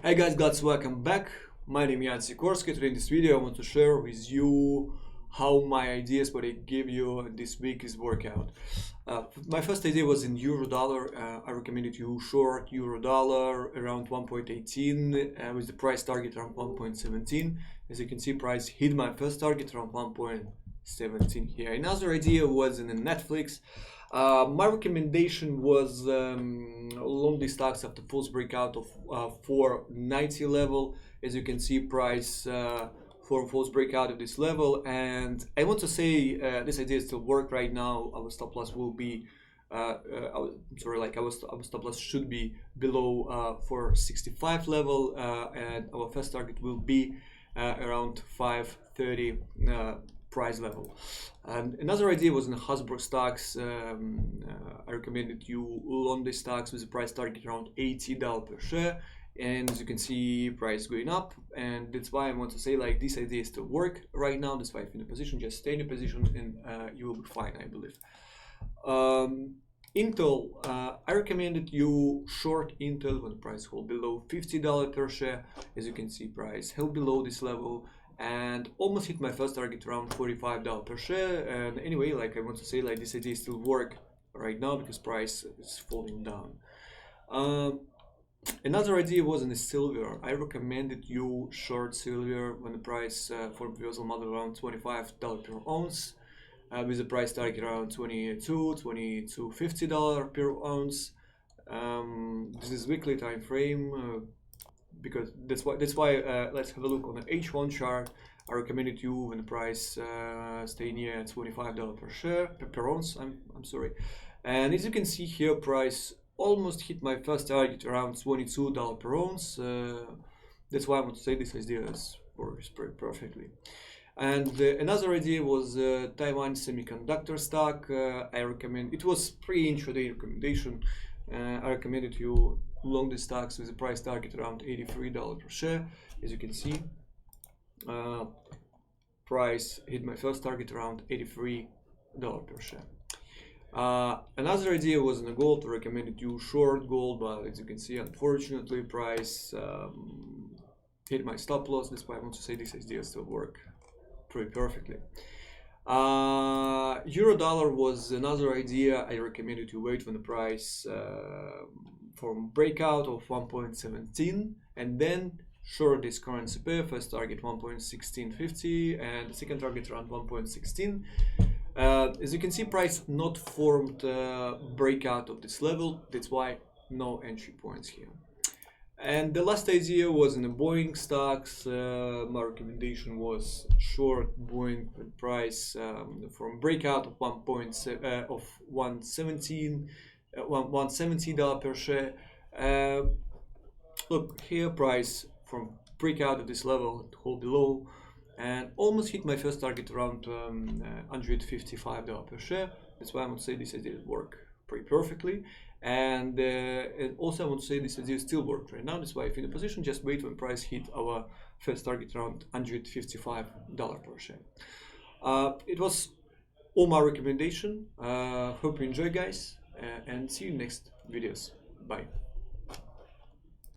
Hey guys, welcome back. My name is Yan Sikorski. Today in this video I want to share with you how my ideas what I give you this week is workout. My first idea was in euro dollar. I recommended you short euro dollar around 1.18 with the price target around 1.17. As you can see, price hit my first target around 1.17 here. Another idea was in Netflix. My recommendation was long these stocks after false breakout of 490 level. As you can see, price for false breakout of this level, and I want to say this idea still work right now. Our stop loss will be our stop loss should be below 465 level, and our first target will be around 530 price level. And another idea was in the Hasbro stocks. I recommended you long these stocks with a price target around $80 per share, and as you can see, price going up, and that's why I want to say like this idea still work right now. That's why if you're in a position, just stay in a position and you will be fine, I believe. Intel, I recommended you short Intel when the price hold below $50 per share. As you can see, price held below this level and almost hit my first target around $45 per share. And anyway, like I want to say like this idea still work right now because price is falling down. Another idea was in the silver. I recommended you short silver when the price for reversal model around $25 per ounce, with the price target around $22-$50 per ounce. This is weekly time frame. Because that's why let's have a look on the H1 chart. I recommended you when the price stay near $25 per share per ounce. I'm sorry, and as you can see here, price almost hit my first target around $22 per ounce. That's why I want to say this idea works pretty perfectly. And another idea was Taiwan semiconductor stock. I recommend it was pre-intraday recommendation. I recommended you long the stocks with a price target around $83 per share. As you can see, price hit my first target around $83 per share. Another idea was in the gold. I recommended you short gold, but as you can see, unfortunately, price hit my stop loss. That's why I want to say this idea still work pretty perfectly. Euro dollar was another idea. I recommended you wait when the price from breakout of 1.17 and then short this currency pair. First target 1.1650 and the second target around 1.16. As you can see, price not formed breakout of this level. That's why no entry points here. And the last idea was in the Boeing stocks. My recommendation was short Boeing price from breakout of $170 per share. Look here, price from breakout of this level to hold below and almost hit my first target around $155 per share. That's why I want to say this idea work pretty perfectly. And also I want to say this idea still works right now. That's why if in a position, just wait when price hit our first target around $155 per share. It was all my recommendation. Hope you enjoy, guys, and see you next videos. Bye.